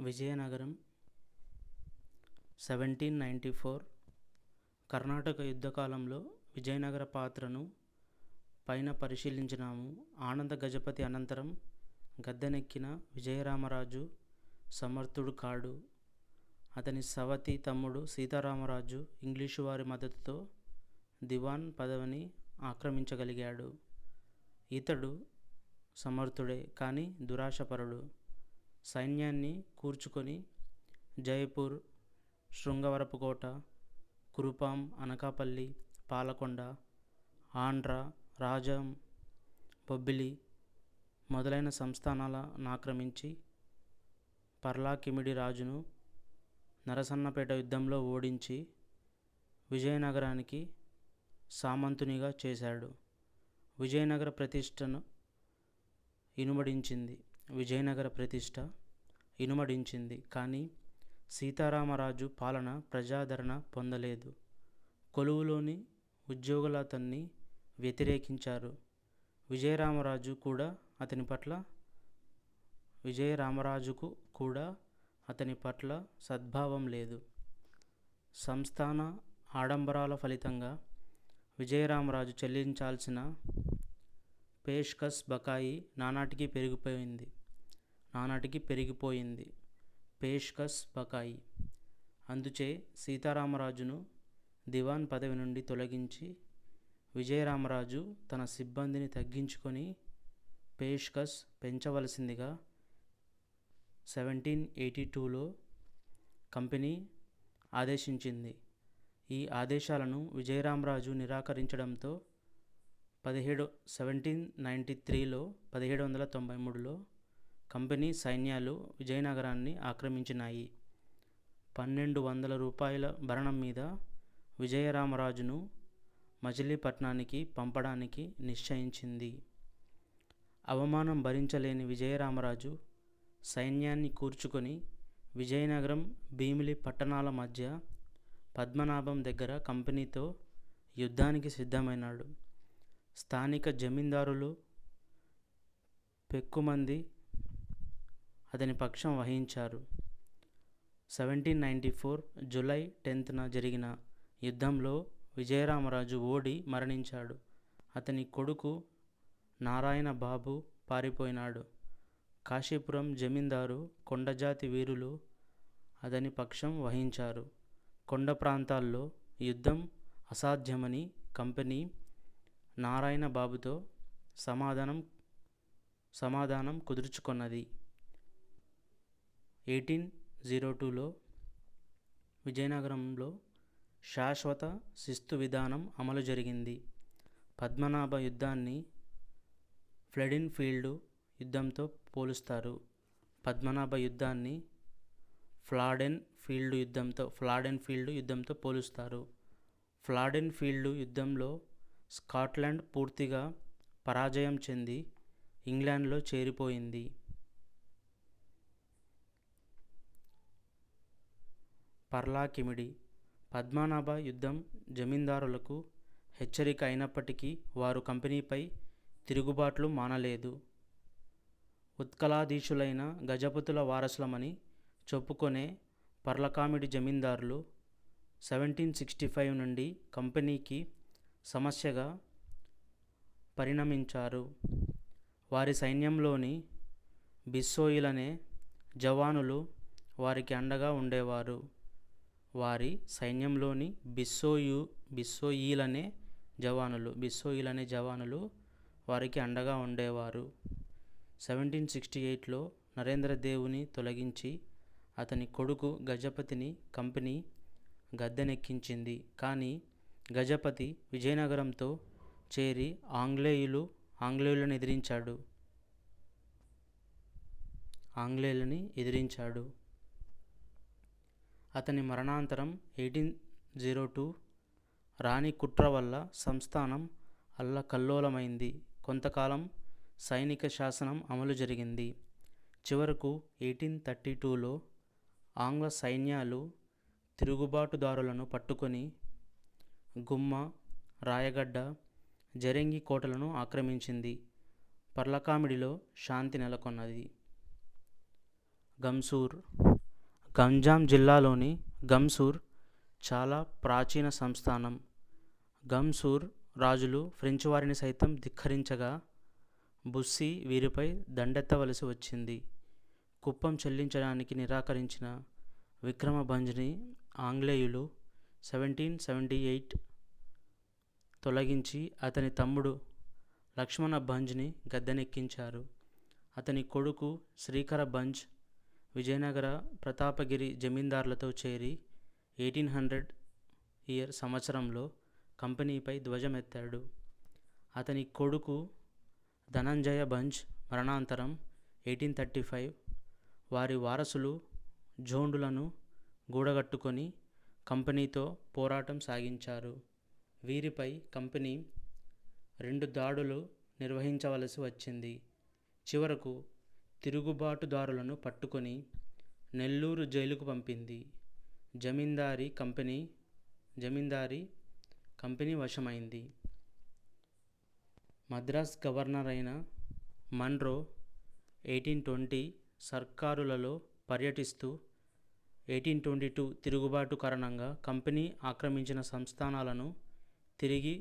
విజయనగరం 1794 కర్ణాటక యుద్ధకాలంలో విజయనగర పాత్రను పైన పరిశీలించినాము. ఆనంద గజపతి అనంతరం గద్దెనెక్కిన విజయరామరాజు సమర్థుడు కాడు. అతని సవతి తమ్ముడు సీతారామరాజు ఇంగ్లీషు వారి మద్దతుతో దివాన్ పదవిని ఆక్రమించగలిగాడు. ఇతడు సమర్థుడే కానీ దురాశపరుడు. సైన్యాన్ని కూర్చుకొని జైపూర్, శృంగవరపుకోట, కురుపాం, అనకాపల్లి, పాలకొండ, ఆంధ్ర, రాజం, బొబ్బిలి మొదలైన సంస్థానాలను ఆక్రమించి పర్లాకిమిడి రాజును నరసన్నపేట యుద్ధంలో ఓడించి విజయనగరానికి సామంతునిగా చేశాడు. విజయనగర ప్రతిష్ట ఇనుమడించింది. కానీ సీతారామరాజు పాలన ప్రజాదరణ పొందలేదు. కొలువులోని ఉద్యోగులు అతన్ని వ్యతిరేకించారు. విజయరామరాజుకు కూడా అతని పట్ల సద్భావం లేదు. సంస్థాన ఆడంబరాల ఫలితంగా విజయరామరాజు చెల్లించాల్సిన పేష్కస్ బకాయి నానాటికి పెరిగిపోయింది. పేష్కస్ బకాయి. అందుచే సీతారామరాజును దివాన్ పదవి నుండి తొలగించి విజయరామరాజు తన సిబ్బందిని తగ్గించుకొని పేష్కస్ పెంచవలసిందిగా 1782లో కంపెనీ ఆదేశించింది. ఈ ఆదేశాలను విజయరామరాజు నిరాకరించడంతో 1793లో కంపెనీ సైన్యాలు విజయనగరాన్ని ఆక్రమించినాయి. 1200 రూపాయల భరణం మీద విజయరామరాజును మచిలీపట్నానికి పంపడానికి నిశ్చయించింది. అవమానం భరించలేని విజయరామరాజు సైన్యాన్ని కూర్చుకొని విజయనగరం, భీమిలి పట్టణాల మధ్య పద్మనాభం దగ్గర కంపెనీతో యుద్ధానికి సిద్ధమైనాడు. స్థానిక జమీందారులు పెక్కుమంది అతని పక్షం వహించారు. 1794 జూలై 10న జరిగిన యుద్ధంలో విజయరామరాజు ఓడి మరణించాడు. అతని కొడుకు నారాయణ బాబు పారిపోయినాడు. కాశీపురం జమీందారు కొండజాతి వీరులు అతని పక్షం వహించారు. కొండ ప్రాంతాల్లో యుద్ధం అసాధ్యమని కంపెనీ నారాయణ బాబుతో సమాధానం కుదుర్చుకొన్నది. 1802లో విజయనగరంలో శాశ్వత శిస్తు విధానం అమలు జరిగింది. పద్మనాభ యుద్ధాన్ని ఫ్లడెన్ ఫీల్డ్ యుద్ధంతో పోలుస్తారు. ఫ్లాడెన్ ఫీల్డ్ యుద్ధంలో స్కాట్లాండ్ పూర్తిగా పరాజయం చెంది ఇంగ్లాండ్లో చేరిపోయింది. పర్లాకిమిడి. పద్మనాభ యుద్ధం జమీందారులకు హెచ్చరిక అయినప్పటికీ వారు కంపెనీపై తిరుగుబాట్లు మానలేదు. ఉత్కళాధీశులైన గజపతుల వారసులమని చెప్పుకొనే పర్లకామిడి జమీందారులు 1765 నుండి కంపెనీకి సమస్యగా పరిణమించారు. వారి సైన్యంలోని బిస్సోయిలనే జవానులు వారికి అండగా ఉండేవారు. 1768లో నరేంద్రదేవుని తొలగించి అతని కొడుకు గజపతిని కంపెనీ గద్దెనెక్కించింది. కానీ గజపతి విజయనగరంతో చేరి ఆంగ్లేయులను ఎదిరించాడు. అతని మరణానంతరం 1802 రాణి కుట్ర వల్ల సంస్థానం అల్లకల్లోలమైంది. కొంతకాలం సైనిక శాసనం అమలు జరిగింది. చివరకు 1832లో ఆంగ్ల సైన్యాలు తిరుగుబాటుదారులను పట్టుకొని గుమ్మ, రాయగడ్డ, జరంగి కోటలను ఆక్రమించింది. పర్లకామిడిలో శాంతి నెలకొన్నది. గంసూర్ గంజాం జిల్లాలోని గంసూర్ చాలా ప్రాచీన సంస్థానం. గంసూర్ రాజులు ఫ్రెంచ్ వారిని సైతం ధిక్కరించగా బుస్సీ వీరిపై దండెత్తవలసి వచ్చింది. కుప్పం చెల్లించడానికి నిరాకరించిన విక్రమభంజ్ని ఆంగ్లేయులు 1778 తొలగించి అతని తమ్ముడు లక్ష్మణభంజ్ని గద్దెనెక్కించారు. అతని కొడుకు శ్రీకరభంజ్ విజయనగర ప్రతాపగిరి జమీందార్లతో చేరి 1800 సంవత్సరంలో కంపెనీపై ధ్వజమెత్తాడు. అతని కొడుకు ధనంజయ భంజ్ మరణాంతరం 1835 వారి వారసులు జోండులను గూడగట్టుకొని కంపెనీతో పోరాటం సాగించారు. వీరిపై కంపెనీ 2 దాడులు నిర్వహించవలసి వచ్చింది. చివరకు తిరుగుబాటుదారులను పట్టుకొని నెల్లూరు జైలుకు పంపింది. జమీందారీ కంపెనీ వశమైంది. మద్రాస్ గవర్నర్ అయిన మన్రో 1820 సర్కారులలో పర్యటిస్తూ 1822 తిరుగుబాటు కారణంగా కంపెనీ ఆక్రమించిన సంస్థానాలను తిరిగి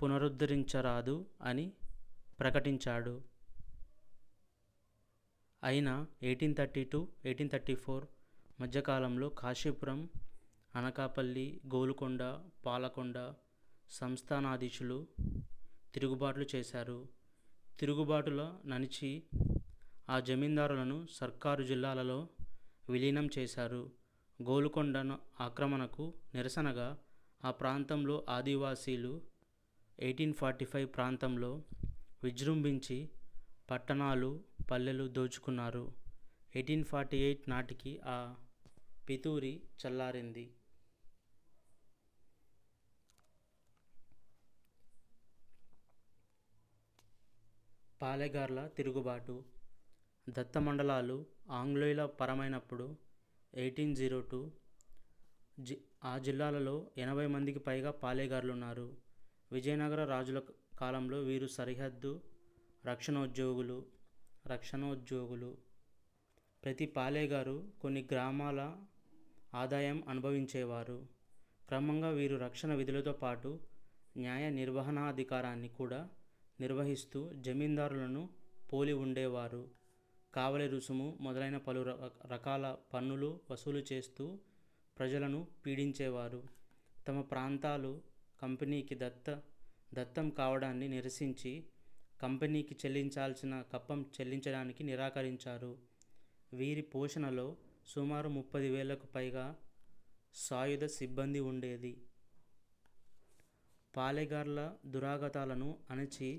పునరుద్ధరించరాదు అని ప్రకటించాడు. అయినా 1830-1834 మధ్యకాలంలో కాశీపురం, అనకాపల్లి, గోల్కొండ, పాలకొండ సంస్థానాధీశులు తిరుగుబాట్లు చేశారు. తిరుగుబాటుల నడిచి ఆ జమీందారులను సర్కారు జిల్లాలలో విలీనం చేశారు. గోల్కొండ ఆక్రమణకు నిరసనగా ఆ ప్రాంతంలో ఆదివాసీలు 1845 ప్రాంతంలో విజృంభించి పట్టణాలు, పల్లెలు దోచుకున్నారు. 1848 నాటికి ఆ పితూరి చల్లారింది. పాలెగార్ల తిరుగుబాటు. దత్తమండలాలు ఆంగ్లేయుల పరమైనప్పుడు 1802 ఆ జిల్లాలలో 80 మందికి పైగా పాలెగార్లున్నారు. విజయనగర రాజుల కాలంలో వీరు సరిహద్దు రక్షణోద్యోగులు. ప్రతి పాలెగారు కొన్ని గ్రామాల ఆదాయం అనుభవించేవారు. క్రమంగా వీరు రక్షణ విధులతో పాటు న్యాయ నిర్వహణాధికారాన్ని కూడా నిర్వహిస్తూ జమీందారులను పోలి ఉండేవారు. కావలి రుసుము మొదలైన పలు రకాల పన్నులు వసూలు చేస్తూ ప్రజలను పీడించేవారు. తమ ప్రాంతాలు కంపెనీకి దత్తం కావడాన్ని నిరసించి కంపెనీకి చెల్లించాల్సిన కప్పం చెల్లించడానికి నిరాకరించారు. వీరి పోషణలో సుమారు 30,000కు పైగా సాయుధ సిబ్బంది ఉండేది. పాలెగార్ల దురాగతాలను అణచి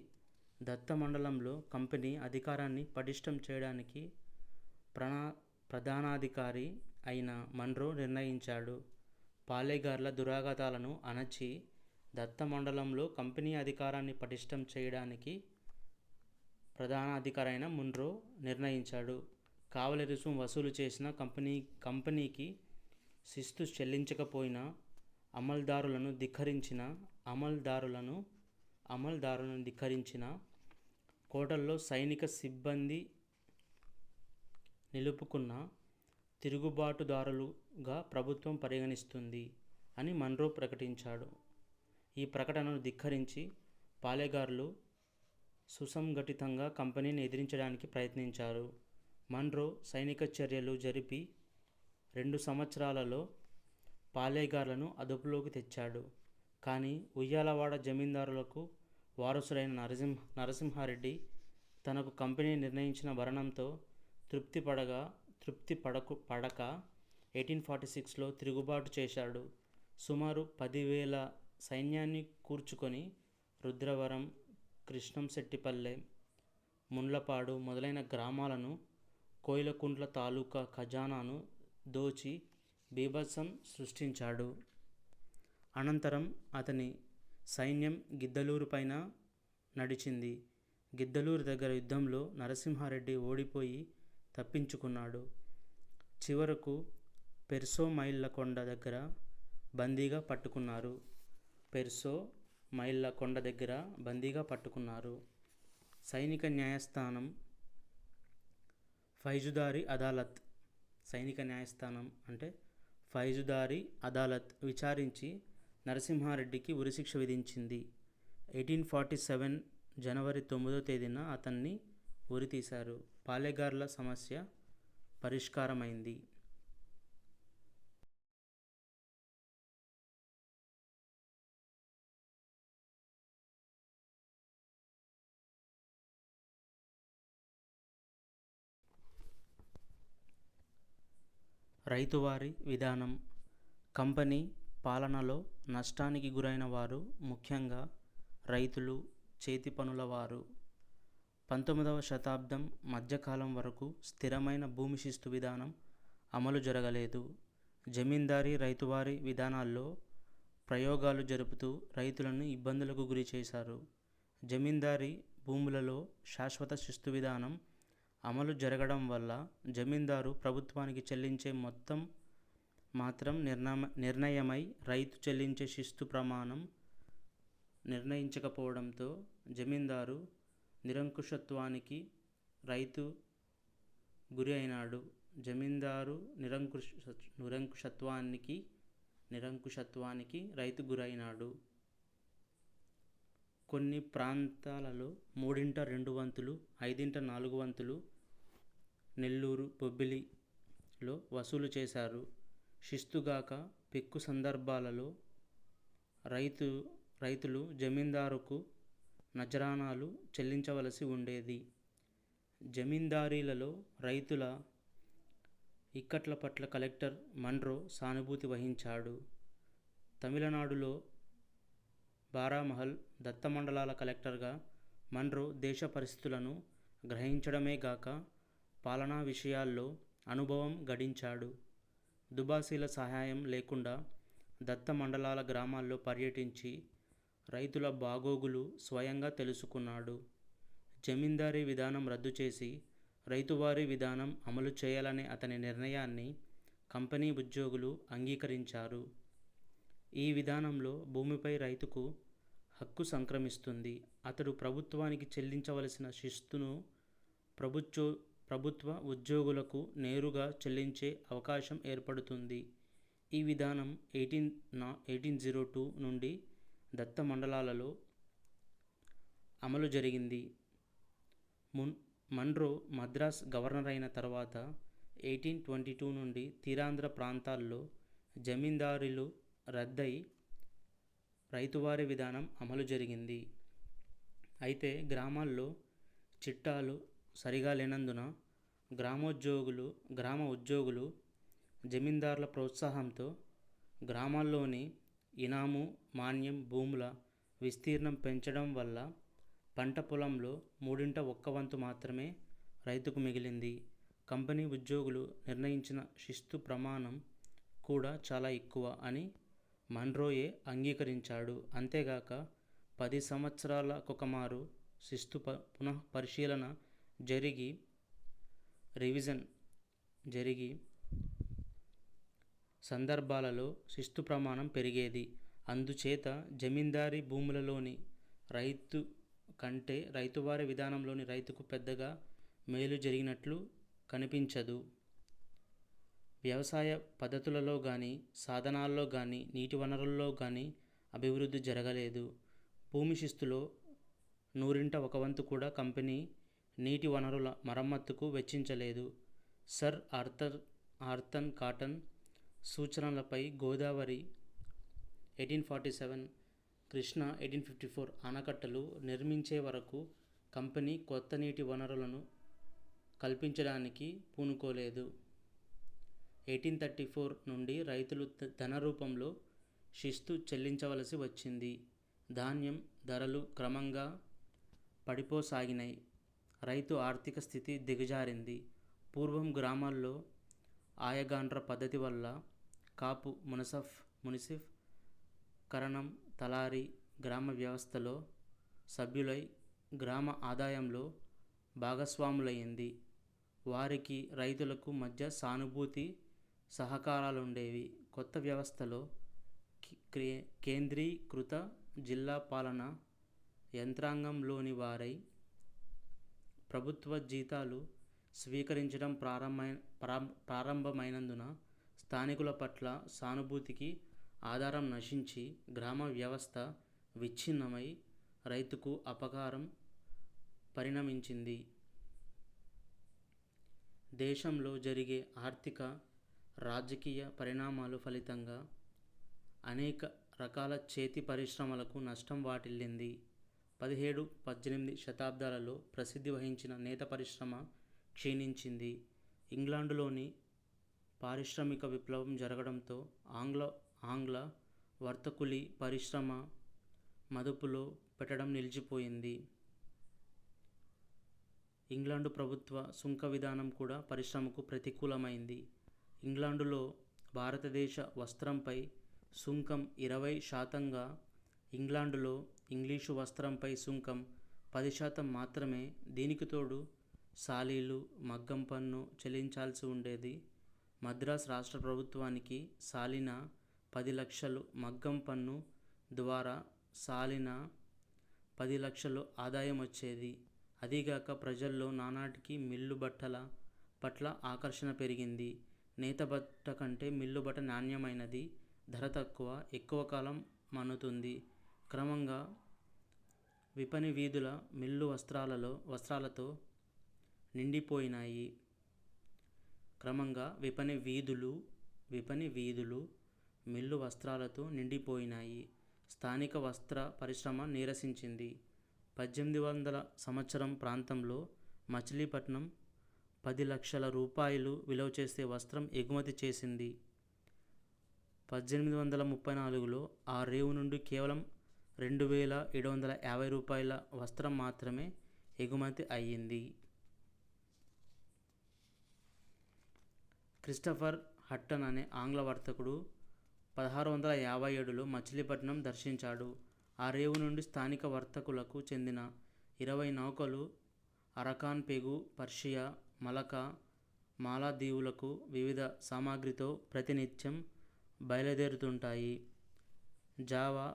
దత్తమండలంలో కంపెనీ అధికారాన్ని పటిష్టం చేయడానికి ప్రధానాధికారి అయిన మన్రో నిర్ణయించాడు. పాలెగార్ల దురాగతాలను అణచి దత్తమండలంలో కంపెనీ అధికారాన్ని పటిష్టం చేయడానికి ప్రధానాధికారి అయిన మన్రో నిర్ణయించాడు. కావలి రుసుము వసూలు చేసిన కంపెనీకి శిస్తు చెల్లించకపోయినా అమల్దారులను ధిక్కరించిన కోటల్లో సైనిక సిబ్బంది నిలుపుకున్న తిరుగుబాటుదారులుగా ప్రభుత్వం పరిగణిస్తుంది అని మన్రో ప్రకటించాడు. ఈ ప్రకటనను ధిక్కరించి పాలెగార్లు సుసంఘటితంగా కంపెనీని ఎదిరించడానికి ప్రయత్నించారు. మన్రో సైనిక చర్యలు జరిపి 2 సంవత్సరాలలో పాలెగార్లను అదుపులోకి తెచ్చాడు. కానీ ఉయ్యాలవాడ జమీందారులకు వారసుడైన నరసింహారెడ్డి తనకు కంపెనీ నిర్ణయించిన భరణంతో తృప్తి పడక 1846లో తిరుగుబాటు చేశాడు. సుమారు 10,000 సైన్యాన్ని కూర్చుకొని రుద్రవరం, కృష్ణంశెట్టిపల్లె, ముండ్లపాడు మొదలైన గ్రామాలను, కోయిలకుంట్ల తాలూకా ఖజానాను దోచి బీభత్సం సృష్టించాడు. అనంతరం అతని సైన్యం గిద్దలూరు పైన నడిచింది. గిద్దలూరు దగ్గర యుద్ధంలో నరసింహారెడ్డి ఓడిపోయి తప్పించుకున్నాడు. చివరకు పెర్సోమైళ్ళకొండ దగ్గర బందీగా పట్టుకున్నారు. సైనిక న్యాయస్థానం, ఫైజుదారీ అదాలత్ సైనిక న్యాయస్థానం అంటే ఫైజుదారీ అదాలత్ విచారించి నరసింహారెడ్డికి ఉరిశిక్ష విధించింది. 1847 జనవరి 9వ తేదీన అతన్ని ఉరితీశారు. పాలెగార్ల సమస్య పరిష్కారమైంది. రైతువారీ విధానం. కంపెనీ పాలనలో నష్టానికి గురైన వారు ముఖ్యంగా రైతులు, చేతి పనుల వారు. 19వ శతాబ్దం మధ్యకాలం వరకు స్థిరమైన భూమి శిస్తు విధానం అమలు జరగలేదు. జమీందారీ రైతువారీ విధానాల్లో ప్రయోగాలు జరుపుతూ రైతులను ఇబ్బందులకు గురి చేశారు. జమీందారీ భూములలో శాశ్వత శిస్తు విధానం అమలు జరగడం వల్ల జమీందారు ప్రభుత్వానికి చెల్లించే మొత్తం మాత్రం నిర్ణయమై రైతు చెల్లించే శిస్తు ప్రమాణం నిర్ణయించకపోవడంతో జమీందారు నిరంకుశత్వానికి రైతు గురి అయినాడు. జమీందారు నిరంకుశత్వానికి రైతు గురైనాడు. కొన్ని ప్రాంతాలలో 3/2 వంతులు, 5/4 వంతులు నెల్లూరు, బొబ్బిలిలో వసూలు చేశారు. శిస్తుగాక పెక్కు సందర్భాలలో రైతులు జమీందారుకు నజరానాలు చెల్లించవలసి ఉండేది. జమీందారీలలో రైతుల ఇక్కట్ల పట్ల కలెక్టర్ మన్రో సానుభూతి వహించాడు. తమిళనాడులో బారామహల్ దత్తమండలాల కలెక్టర్గా మన్రో దేశ పరిస్థితులను గ్రహించడమే గాక పాలనా విషయాల్లో అనుభవం గడించాడు. దుబాసీల సహాయం లేకుండా దత్త మండలాల గ్రామాల్లో పర్యటించి రైతుల బాగోగులు స్వయంగా తెలుసుకున్నాడు. జమీందారీ విధానం రద్దు చేసి రైతువారీ విధానం అమలు చేయాలనే అతని నిర్ణయాన్ని కంపెనీ ఉద్యోగులు అంగీకరించారు. ఈ విధానంలో భూమిపై రైతుకు హక్కు సంక్రమిస్తుంది. అతడు ప్రభుత్వానికి చెల్లించవలసిన శిస్తును ప్రభుత్వ ఉద్యోగులకు నేరుగా చెల్లించే అవకాశం ఏర్పడుతుంది. ఈ విధానం 1802 నుండి దత్త మండలాలలో అమలు జరిగింది. మన్రో మద్రాస్ గవర్నర్ అయిన తర్వాత 1822 నుండి తీరాంధ్ర ప్రాంతాల్లో జమీందారీలు రద్దయి రైతువారీ విధానం అమలు జరిగింది. అయితే గ్రామాల్లో చిట్టాలు సరిగా లేనందున గ్రామ ఉద్యోగులు జమీందారుల ప్రోత్సాహంతో గ్రామాల్లోని ఇనాము, మాన్యం భూముల విస్తీర్ణం పెంచడం వల్ల పంట పొలంలో 3/1 వంతు మాత్రమే రైతుకు మిగిలింది. కంపెనీ ఉద్యోగులు నిర్ణయించిన శిస్తు ప్రమాణం కూడా చాలా ఎక్కువ అని మన్రోయే అంగీకరించాడు. అంతేగాక 10 సంవత్సరాలకొకమారు శిస్తు పునఃపరిశీలన రివిజన్ జరిగి సందర్భాలలో శిస్తు ప్రమాణం పెరిగేది. అందుచేత జమీందారీ భూములలోని రైతు కంటే రైతువారీ విధానంలోని రైతుకు పెద్దగా మేలు జరిగినట్లు కనిపించదు. వ్యవసాయ పద్ధతులలో గానీ, సాధనాల్లో గానీ, నీటి వనరుల్లో గానీ అభివృద్ధి జరగలేదు. భూమి శిస్తులో 100/1 వంతు కూడా కంపెనీ నీటి వనరుల మరమ్మతుకు వెచ్చించలేదు. సర్ ఆర్థర్ కాటన్ సూచనలపై గోదావరి 1847, కృష్ణా 1854 ఆనకట్టలు నిర్మించే వరకు కంపెనీ కొత్త నీటి వనరులను కల్పించడానికి పూనుకోలేదు. 1834 నుండి రైతులు ధన రూపంలో శిస్తు చెల్లించవలసి వచ్చింది. ధాన్యం ధరలు క్రమంగా పడిపోసాగినాయి. రైతు ఆర్థిక స్థితి దిగజారింది. పూర్వం గ్రామాల్లో ఆయగాండ్ర పద్ధతి వల్ల కాపు, మున్సిఫ్, కరణం, తలారి గ్రామ వ్యవస్థలో సభ్యులై గ్రామ ఆదాయంలో భాగస్వాములయ్యింది. వారికి రైతులకు మధ్య సానుభూతి సహకారాలుండేవి. కొత్త వ్యవస్థలో కేంద్రీకృత జిల్లా పాలనా యంత్రాంగంలోని వారై ప్రభుత్వ జీతాలు స్వీకరించడం ప్రారంభమైనందున స్థానికుల పట్ల సానుభూతికి ఆధారం నశించి గ్రామ వ్యవస్థ విచ్ఛిన్నమై రైతుకు అపకారం పరిణమించింది. దేశంలో జరిగే ఆర్థిక రాజకీయ పరిణామాల ఫలితంగా అనేక రకాల చేతి పరిశ్రమలకు నష్టం వాటిల్లింది. 17-18 శతాబ్దాలలో ప్రసిద్ధి వహించిన నేత పరిశ్రమ క్షీణించింది. ఇంగ్లాండులోని పారిశ్రామిక విప్లవం జరగడంతో ఆంగ్ల వర్తకులి పరిశ్రమ మదుపులో పెట్టడం నిలిచిపోయింది. ఇంగ్లాండు ప్రభుత్వ సుంక విధానం కూడా పరిశ్రమకు ప్రతికూలమైంది. ఇంగ్లాండులో భారతదేశ వస్త్రంపై సుంకం 20% ఇంగ్లాండులో ఇంగ్లీషు వస్త్రంపై సుంకం 10% మాత్రమే. దీనికి తోడు సాలీలు, మగ్గం పన్ను చెల్లించాల్సి ఉండేది. మద్రాస్ రాష్ట్ర ప్రభుత్వానికి సాలిన 10 లక్షలు, మగ్గం పన్ను ద్వారా సాలిన 10 లక్షలు ఆదాయం వచ్చేది. అదీగాక ప్రజల్లో నానాటికి మిల్లు బట్టల పట్ల ఆకర్షణ పెరిగింది. నేత బట్ట కంటే మిల్లు బట్ట నాణ్యమైనది, ధర తక్కువ, ఎక్కువ కాలం మన్నుతుంది. క్రమంగా విపణి వీధుల మిల్లు వస్త్రాలతో నిండిపోయినాయి. మిల్లు వస్త్రాలతో నిండిపోయినాయి. స్థానిక వస్త్ర పరిశ్రమ నీరసించింది. 1800 సంవత్సరం ప్రాంతంలో మచిలీపట్నం 10 లక్షల రూపాయలు విలువ చేసే వస్త్రం ఎగుమతి చేసింది. 1834లో ఆ రేవు నుండి కేవలం 2750 రూపాయల వస్త్రం మాత్రమే ఎగుమతి అయ్యింది. క్రిస్టఫర్ హట్టన్ అనే ఆంగ్ల వర్తకుడు 1657లో మచిలీపట్నం దర్శించాడు. ఆ రేవు నుండి స్థానిక వర్తకులకు చెందిన 20 నౌకలు అరకాన్ పెగు, పర్షియా, మలకా, మాలదీవులకు వివిధ సామగ్రితో ప్రతినిత్యం బయలుదేరుతుంటాయి. జావా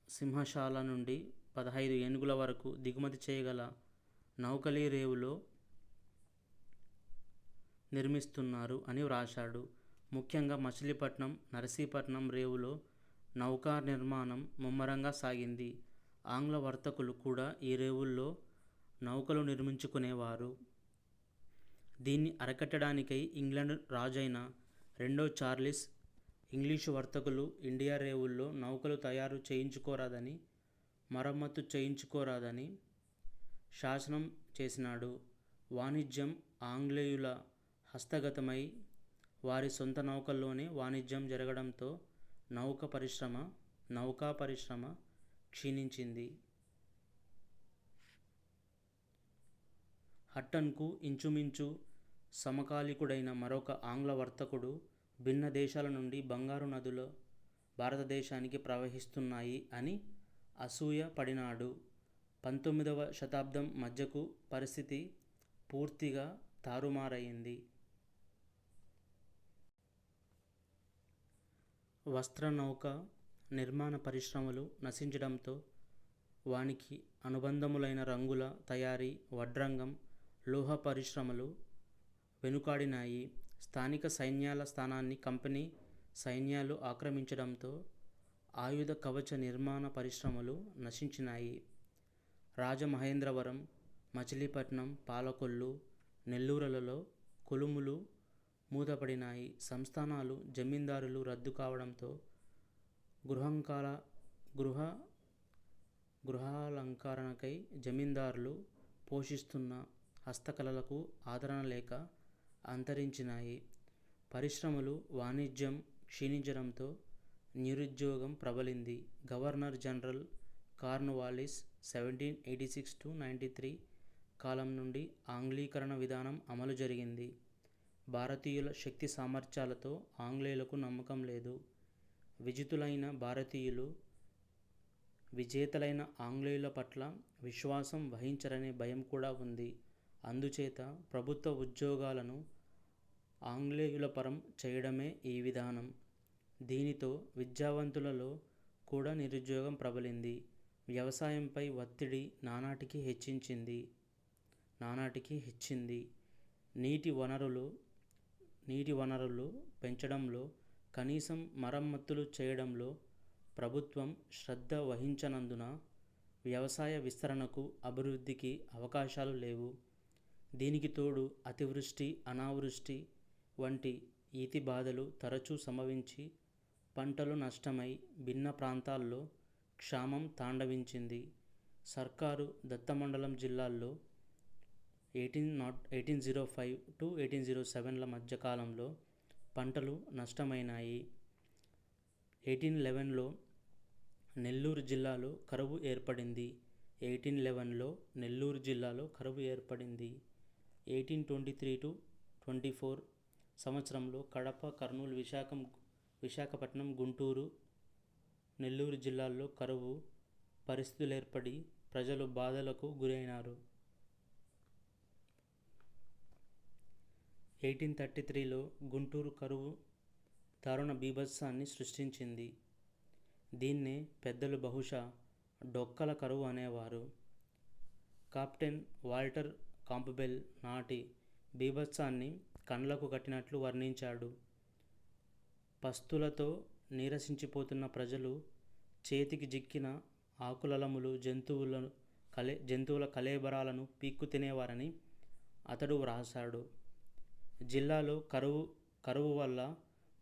సింహశాల నుండి 15 ఏనుగుల వరకు దిగుమతి చేయగల నౌకలీ రేవులో నిర్మిస్తున్నారు అని వ్రాశాడు. ముఖ్యంగా మచిలీపట్నం, నర్సీపట్నం రేవులో నౌకా నిర్మాణం ముమ్మరంగా సాగింది. ఆంగ్ల వర్తకులు కూడా ఈ రేవుల్లో నౌకలు నిర్మించుకునేవారు. దీన్ని అరికట్టడానికై ఇంగ్లాండ్ రాజైన 2వ చార్లెస్ ఇంగ్లీషు వర్తకులు ఇండియా రేవుల్లో నౌకలు తయారు చేయించుకోరాదని, మరమ్మతు చేయించుకోరాదని శాసనం చేసినాడు. వాణిజ్యం ఆంగ్లేయుల హస్తగతమై వారి సొంత నౌకల్లోనే వాణిజ్యం జరగడంతో నౌకా పరిశ్రమ క్షీణించింది. హట్టన్కు ఇంచుమించు సమకాలీకుడైన మరొక ఆంగ్ల వర్తకుడు భిన్న దేశాల నుండి బంగారు నదులు భారతదేశానికి ప్రవహిస్తున్నాయి అని అసూయ పడినాడు. 19వ శతాబ్దం మధ్యకు పరిస్థితి పూర్తిగా తారుమారైంది. వస్త్ర నౌక నిర్మాణ పరిశ్రమలు నశించడంతో వానికి అనుబంధములైన రంగుల తయారీ, వడ్రంగం, లోహ పరిశ్రమలు వెనుకాడినాయి. స్థానిక సైన్యాల స్థానాన్ని కంపెనీ సైన్యాలు ఆక్రమించడంతో ఆయుధ కవచ నిర్మాణ పరిశ్రమలు నశించినాయి. రాజమహేంద్రవరం, మచిలీపట్నం, పాలకొల్లు, నెల్లూరులలో కొలుములు మూతపడినాయి. సంస్థానాలు, జమీందారులు రద్దు కావడంతో గృహాలంకరణకై జమీందారులు పోషిస్తున్న హస్తకళలకు ఆదరణ లేక అంతరించినాయి. పరిశ్రమలు, వాణిజ్యం క్షీణించడంతో నిరుద్యోగం ప్రబలింది. గవర్నర్ జనరల్ కార్న్వాలిస్ 1786-93 కాలం నుండి ఆంగ్లీకరణ విధానం అమలు జరిగింది. భారతీయుల శక్తి సామర్థ్యాలతో ఆంగ్లేయులకు నమ్మకం లేదు. విజితులైన భారతీయులు విజేతలైన ఆంగ్లేయుల పట్ల విశ్వాసం వహించరనే భయం కూడా ఉంది. అందుచేత ప్రభుత్వ ఉద్యోగాలను ఆంగ్లేయుల పరం చేయడమే ఈ విధానం. దీనితో విద్యావంతులలో కూడా నిరుద్యోగం ప్రబలింది. వ్యవసాయంపై ఒత్తిడి నానాటికి హెచ్చింది. నీటి వనరులు నీటి వనరులు పెంచడంలో, కనీసం మరమ్మతులు చేయడంలో ప్రభుత్వం శ్రద్ధ వహించనందున వ్యవసాయ విస్తరణకు, అభివృద్ధికి అవకాశాలు లేవు. దీనికి తోడు అతివృష్టి, అనావృష్టి వంటి ఈతి బాధలు తరచూ సంభవించి పంటలు నష్టమై భిన్న ప్రాంతాల్లో క్షామం తాండవించింది. సర్కారు దత్తమండలం జిల్లాల్లో 1805 to 1807ల మధ్య కాలంలో పంటలు నష్టమైనాయి. 1811లో నెల్లూరు జిల్లాలో కరువు ఏర్పడింది. 1811లో నెల్లూరు జిల్లాలో కరువు ఏర్పడింది. 1823 to 24 సంవత్సరంలో కడప, కర్నూలు, విశాఖపట్నం, గుంటూరు, నెల్లూరు జిల్లాల్లో కరువు పరిస్థితులేర్పడి ప్రజలు బాధలకు గురైనారు. 1833లో గుంటూరు కరువు దారుణ బీభత్సాన్ని సృష్టించింది. దీన్నే పెద్దలు బహుశా డొక్కల కరువు అనేవారు. కెప్టెన్ వాల్టర్ కాంప్బెల్ నాటి బీభత్సాన్ని కండ్లకు కట్టినట్లు వర్ణించాడు. పస్తులతో నీరసించిపోతున్న ప్రజలు చేతికి జిక్కిన ఆకులలములు, జంతువుల కళేబరాలను పీక్కు తినేవారని అతడు వ్రాసాడు. జిల్లాలో కరువు వల్ల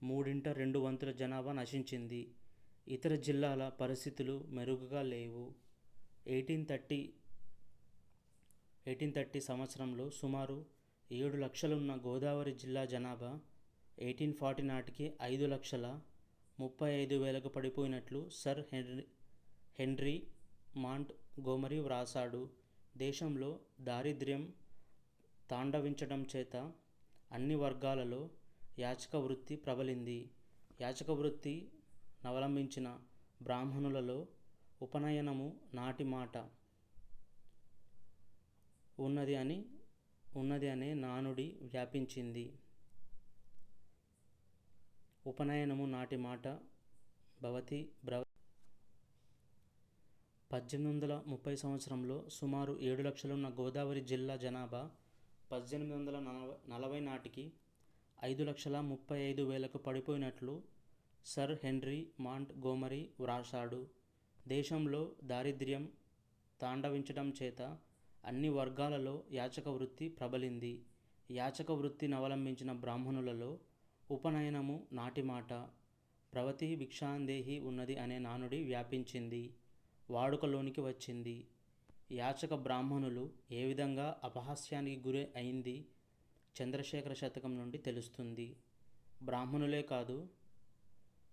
2/3 జనాభా నశించింది. ఇతర జిల్లాల పరిస్థితులు మెరుగుగా లేవు. 1830 సంవత్సరంలో సుమారు 7 లక్షలున్న గోదావరి జిల్లా జనాభా 1840 నాటికి 5,35,000కు పడిపోయినట్లు సర్ హెన్రీ మాంట్ గోమరీ వ్రాసాడు. దేశంలో దారిద్ర్యం తాండవించడం చేత అన్ని వర్గాలలో యాచక వృత్తి ప్రబలింది. యాచక వృత్తి నవలంబించిన బ్రాహ్మణులలో ఉపనయనము నాటి మాట ఉన్నది అనే నానుడి వ్యాపించింది. ఉపనయనము నాటి మాట 1830 సంవత్సరంలో సుమారు 7 లక్షలున్న గోదావరి జిల్లా జనాభా 1840 నాటికి 5,35,000కు పడిపోయినట్లు సర్ హెన్రీ మాంట్ గోమరీ వ్రాసాడు. దేశంలో దారిద్ర్యం తాండవించడం చేత అన్ని వర్గాలలో యాచక వృత్తి ప్రబలింది. యాచక వృత్తి నవలంబించిన బ్రాహ్మణులలో ఉపనయనము నాటి మాట భవతి భిక్షాందేహి ఉన్నది అనే నానుడి వ్యాపించింది, వాడుకలోనికి వచ్చింది. యాచక బ్రాహ్మణులు ఏ విధంగా అపహాస్యానికి గురి అయింది చంద్రశేఖర శతకం నుండి తెలుస్తుంది. బ్రాహ్మణులే కాదు,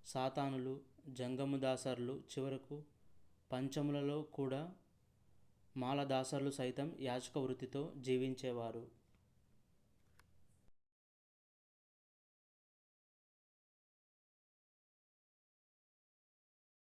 సాతానులు, జంగము దాసర్లు, చివరకు పంచములలో కూడా మాలదాసర్లు సైతం యాచక వృత్తితో జీవించేవారు.